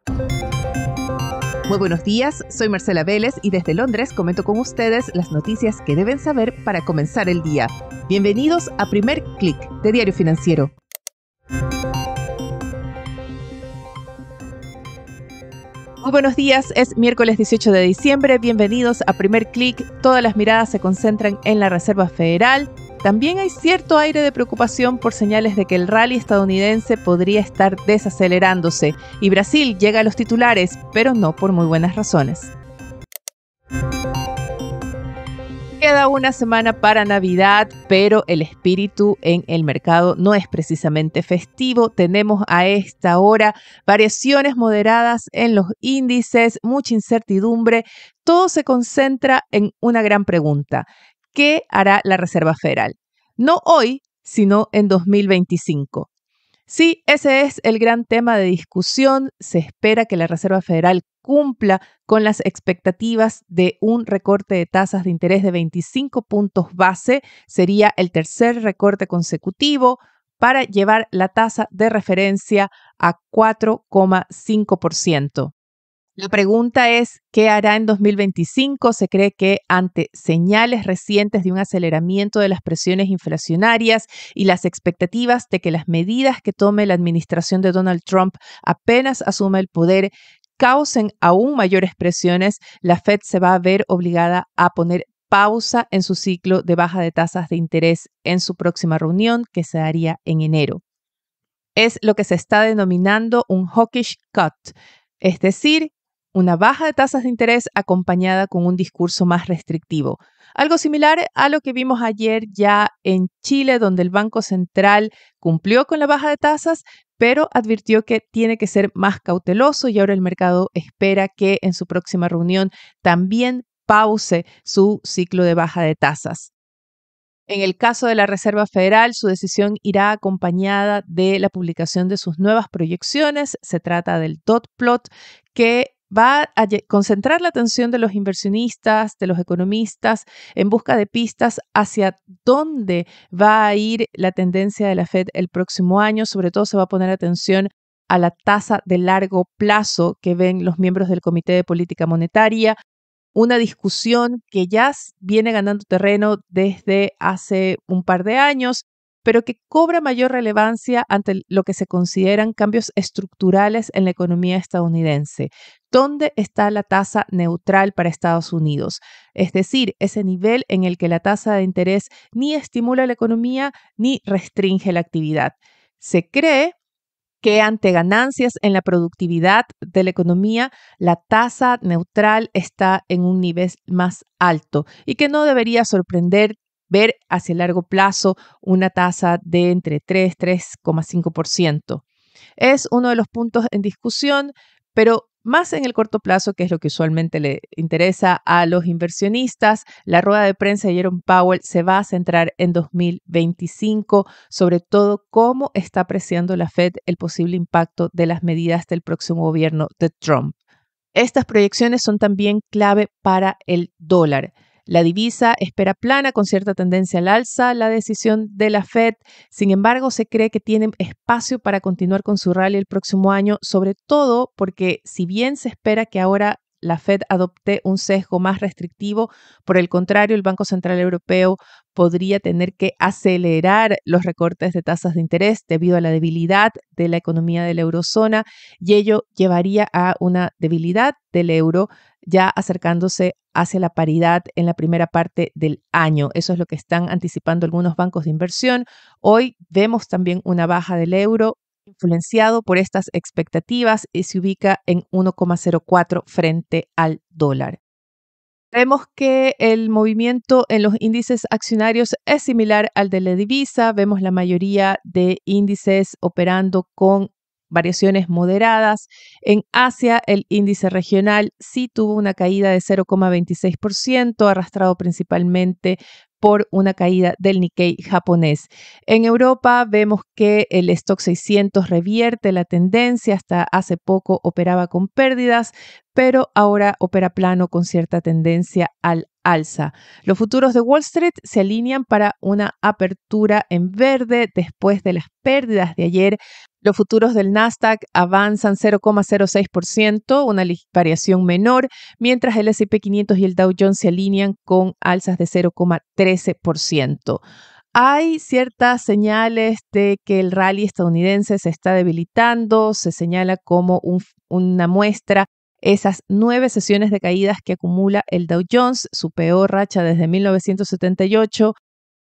Muy buenos días, soy Marcela Vélez y desde Londres comento con ustedes las noticias que deben saber para comenzar el día. Bienvenidos a Primer Click de Diario Financiero. Muy buenos días, es miércoles 18 de diciembre, bienvenidos a Primer Click. Todas las miradas se concentran en la Reserva Federal. También hay cierto aire de preocupación por señales de que el rally estadounidense podría estar desacelerándose y Brasil llega a los titulares, pero no por muy buenas razones. Queda una semana para Navidad, pero el espíritu en el mercado no es precisamente festivo. Tenemos a esta hora variaciones moderadas en los índices, mucha incertidumbre. Todo se concentra en una gran pregunta. ¿Qué hará la Reserva Federal? No hoy, sino en 2025. Sí, ese es el gran tema de discusión. Se espera que la Reserva Federal cumpla con las expectativas de un recorte de tasas de interés de 25 puntos base. Sería el tercer recorte consecutivo para llevar la tasa de referencia a 4,5%. La pregunta es, ¿qué hará en 2025? Se cree que ante señales recientes de un aceleramiento de las presiones inflacionarias y las expectativas de que las medidas que tome la administración de Donald Trump apenas asuma el poder causen aún mayores presiones, la Fed se va a ver obligada a poner pausa en su ciclo de baja de tasas de interés en su próxima reunión, que se daría en enero. Es lo que se está denominando un hawkish cut, es decir, una baja de tasas de interés acompañada con un discurso más restrictivo. Algo similar a lo que vimos ayer ya en Chile, donde el Banco Central cumplió con la baja de tasas, pero advirtió que tiene que ser más cauteloso y ahora el mercado espera que en su próxima reunión también pause su ciclo de baja de tasas. En el caso de la Reserva Federal, su decisión irá acompañada de la publicación de sus nuevas proyecciones. Se trata del dot plot que va a concentrar la atención de los inversionistas, de los economistas, en busca de pistas hacia dónde va a ir la tendencia de la Fed el próximo año. Sobre todo se va a poner atención a la tasa de largo plazo que ven los miembros del Comité de Política Monetaria. Una discusión que ya viene ganando terreno desde hace un par de años, pero que cobra mayor relevancia ante lo que se consideran cambios estructurales en la economía estadounidense. ¿Dónde está la tasa neutral para Estados Unidos? Es decir, ese nivel en el que la tasa de interés ni estimula la economía ni restringe la actividad. Se cree que ante ganancias en la productividad de la economía, la tasa neutral está en un nivel más alto y que no debería sorprender ver hacia el largo plazo una tasa de entre 3 y 3,5%. Es uno de los puntos en discusión, pero más en el corto plazo, que es lo que usualmente le interesa a los inversionistas, la rueda de prensa de Jerome Powell se va a centrar en 2025, sobre todo cómo está apreciando la Fed el posible impacto de las medidas del próximo gobierno de Trump. Estas proyecciones son también clave para el dólar. La divisa espera plana con cierta tendencia al alza. La decisión de la Fed, sin embargo, se cree que tiene espacio para continuar con su rally el próximo año, sobre todo porque si bien se espera que ahora la Fed adopte un sesgo más restrictivo, por el contrario, el Banco Central Europeo podría tener que acelerar los recortes de tasas de interés debido a la debilidad de la economía de la eurozona y ello llevaría a una debilidad del euro ya acercándose hacia la paridad en la primera parte del año. Eso es lo que están anticipando algunos bancos de inversión. Hoy vemos también una baja del euro influenciado por estas expectativas y se ubica en 1,04 frente al dólar. Vemos que el movimiento en los índices accionarios es similar al de la divisa. Vemos la mayoría de índices operando con variaciones moderadas. En Asia, el índice regional sí tuvo una caída de 0,26%, arrastrado principalmente por una caída del Nikkei japonés. En Europa vemos que el Stoxx 600 revierte la tendencia, hasta hace poco operaba con pérdidas, pero ahora opera plano con cierta tendencia al alza. Los futuros de Wall Street se alinean para una apertura en verde después de las pérdidas de ayer. Los futuros del Nasdaq avanzan 0,06%, una variación menor, mientras el S&P 500 y el Dow Jones se alinean con alzas de 0,13%. Hay ciertas señales de que el rally estadounidense se está debilitando, se señala como una muestra esas 9 sesiones de caídas que acumula el Dow Jones, su peor racha desde 1978,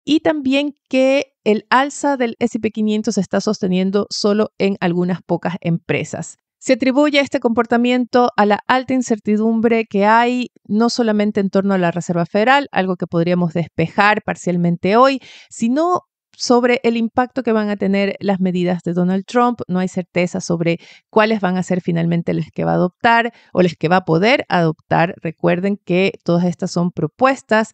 y también que el alza del S&P 500 se está sosteniendo solo en algunas pocas empresas. Se atribuye este comportamiento a la alta incertidumbre que hay no solamente en torno a la Reserva Federal, algo que podríamos despejar parcialmente hoy, sino sobre el impacto que van a tener las medidas de Donald Trump. No hay certeza sobre cuáles van a ser finalmente las que va a adoptar o las que va a poder adoptar. Recuerden que todas estas son propuestas.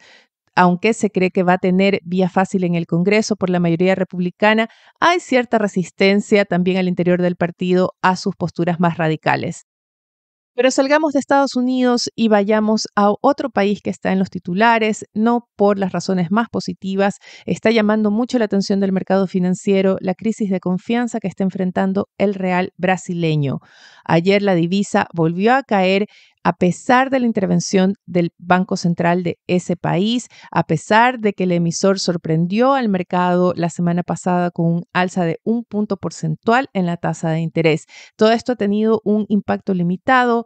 Aunque se cree que va a tener vía fácil en el Congreso por la mayoría republicana, hay cierta resistencia también al interior del partido a sus posturas más radicales. Pero salgamos de Estados Unidos y vayamos a otro país que está en los titulares, no por las razones más positivas. Está llamando mucho la atención del mercado financiero la crisis de confianza que está enfrentando el real brasileño. Ayer la divisa volvió a caer a pesar de la intervención del Banco Central de ese país, a pesar de que el emisor sorprendió al mercado la semana pasada con un alza de 1 punto porcentual en la tasa de interés. Todo esto ha tenido un impacto limitado.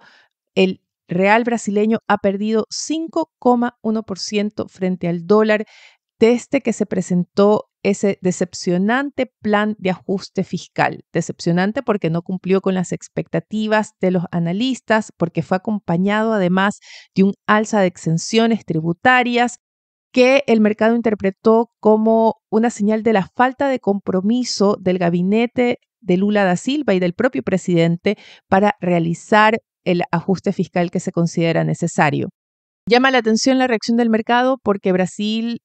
El real brasileño ha perdido 5,1% frente al dólar desde que se presentó ese decepcionante plan de ajuste fiscal. Decepcionante porque no cumplió con las expectativas de los analistas, porque fue acompañado además de un alza de exenciones tributarias que el mercado interpretó como una señal de la falta de compromiso del gabinete de Lula da Silva y del propio presidente para realizar el ajuste fiscal que se considera necesario. Llama la atención la reacción del mercado porque Brasil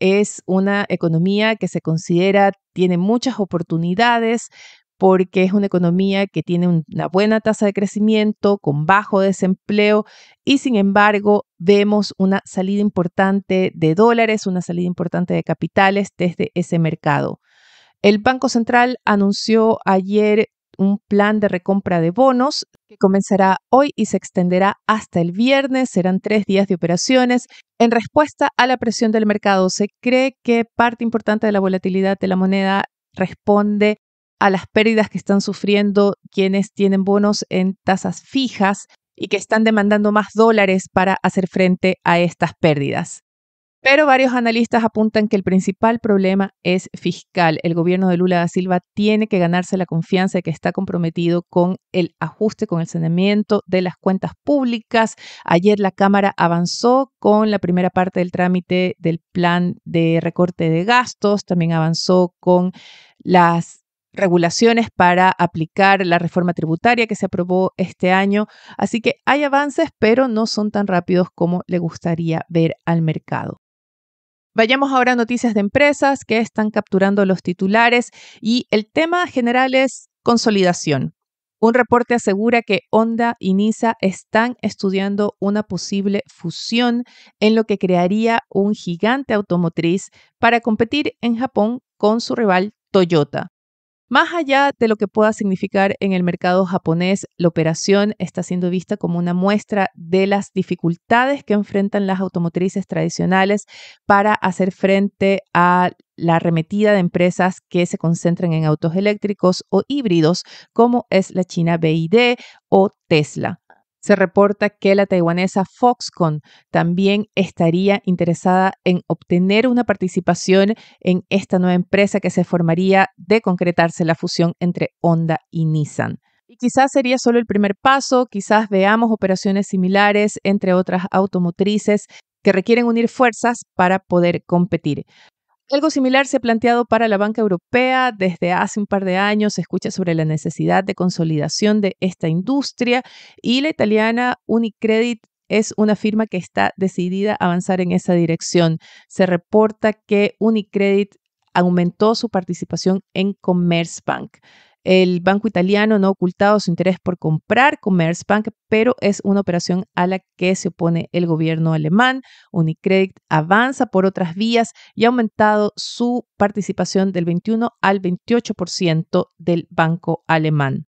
es una economía que se considera tiene muchas oportunidades, porque es una economía que tiene una buena tasa de crecimiento, con bajo desempleo, y sin embargo vemos una salida importante de dólares, una salida importante de capitales desde ese mercado. El Banco Central anunció ayer un plan de recompra de bonos que comenzará hoy y se extenderá hasta el viernes. Serán 3 días de operaciones. En respuesta a la presión del mercado, se cree que parte importante de la volatilidad de la moneda responde a las pérdidas que están sufriendo quienes tienen bonos en tasas fijas y que están demandando más dólares para hacer frente a estas pérdidas. Pero varios analistas apuntan que el principal problema es fiscal. El gobierno de Lula da Silva tiene que ganarse la confianza de que está comprometido con el ajuste, con el saneamiento de las cuentas públicas. Ayer la Cámara avanzó con la primera parte del trámite del plan de recorte de gastos, también avanzó con las regulaciones para aplicar la reforma tributaria que se aprobó este año. Así que hay avances, pero no son tan rápidos como le gustaría ver al mercado. Vayamos ahora a noticias de empresas que están capturando los titulares y el tema general es consolidación. Un reporte asegura que Honda y Nissan están estudiando una posible fusión en lo que crearía un gigante automotriz para competir en Japón con su rival Toyota. Más allá de lo que pueda significar en el mercado japonés, la operación está siendo vista como una muestra de las dificultades que enfrentan las automotrices tradicionales para hacer frente a la arremetida de empresas que se concentran en autos eléctricos o híbridos, como es la china BYD o Tesla. Se reporta que la taiwanesa Foxconn también estaría interesada en obtener una participación en esta nueva empresa que se formaría de concretarse la fusión entre Honda y Nissan. Y quizás sería solo el primer paso, quizás veamos operaciones similares entre otras automotrices que requieren unir fuerzas para poder competir. Algo similar se ha planteado para la banca europea. Desde hace un par de años se escucha sobre la necesidad de consolidación de esta industria y la italiana Unicredit es una firma que está decidida a avanzar en esa dirección. Se reporta que Unicredit aumentó su participación en Commerzbank. El banco italiano no ha ocultado su interés por comprar Commerzbank, pero es una operación a la que se opone el gobierno alemán. UniCredit avanza por otras vías y ha aumentado su participación del 21 al 28% del banco alemán.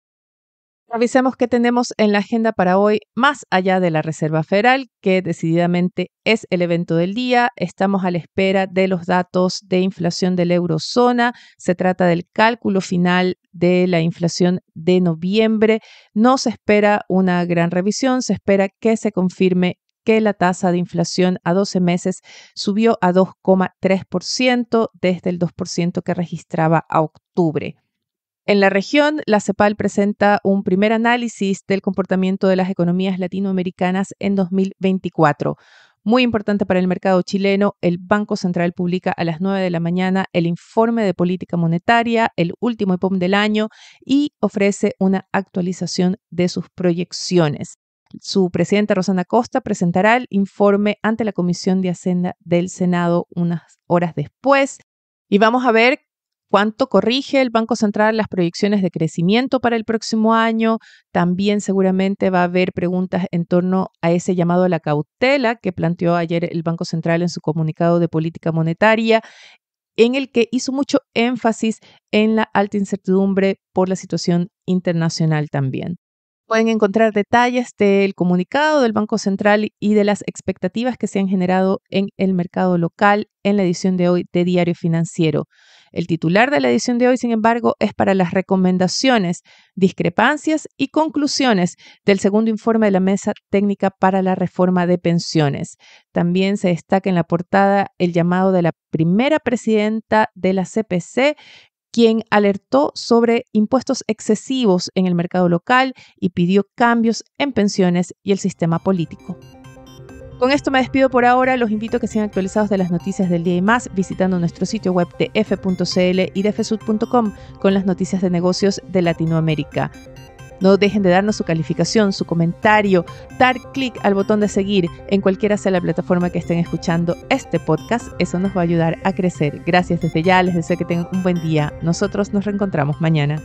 Revisemos qué tenemos en la agenda para hoy, más allá de la Reserva Federal, que decididamente es el evento del día. Estamos a la espera de los datos de inflación de la eurozona. Se trata del cálculo final de la inflación de noviembre. No se espera una gran revisión, se espera que se confirme que la tasa de inflación a 12 meses subió a 2,3% desde el 2% que registraba a octubre. En la región, la CEPAL presenta un primer análisis del comportamiento de las economías latinoamericanas en 2024. Muy importante para el mercado chileno, el Banco Central publica a las 9 de la mañana el informe de política monetaria, el último IPOM del año, y ofrece una actualización de sus proyecciones. Su presidenta Rosana Costa presentará el informe ante la Comisión de Hacienda del Senado unas horas después. Y vamos a ver cuánto corrige el Banco Central las proyecciones de crecimiento para el próximo año. También seguramente va a haber preguntas en torno a ese llamado a la cautela que planteó ayer el Banco Central en su comunicado de política monetaria, en el que hizo mucho énfasis en la alta incertidumbre por la situación internacional también. Pueden encontrar detalles del comunicado del Banco Central y de las expectativas que se han generado en el mercado local en la edición de hoy de Diario Financiero. El titular de la edición de hoy, sin embargo, es para las recomendaciones, discrepancias y conclusiones del segundo informe de la Mesa Técnica para la Reforma de Pensiones. También se destaca en la portada el llamado de la primera presidenta de la CPC, quien alertó sobre impuestos excesivos en el mercado local y pidió cambios en pensiones y el sistema político. Con esto me despido por ahora. Los invito a que sean actualizados de las noticias del día y más visitando nuestro sitio web de f.cl y de fsud.com con las noticias de negocios de Latinoamérica. No dejen de darnos su calificación, su comentario, dar clic al botón de seguir en cualquiera sea la plataforma que estén escuchando este podcast. Eso nos va a ayudar a crecer. Gracias desde ya, les deseo que tengan un buen día. Nosotros nos reencontramos mañana.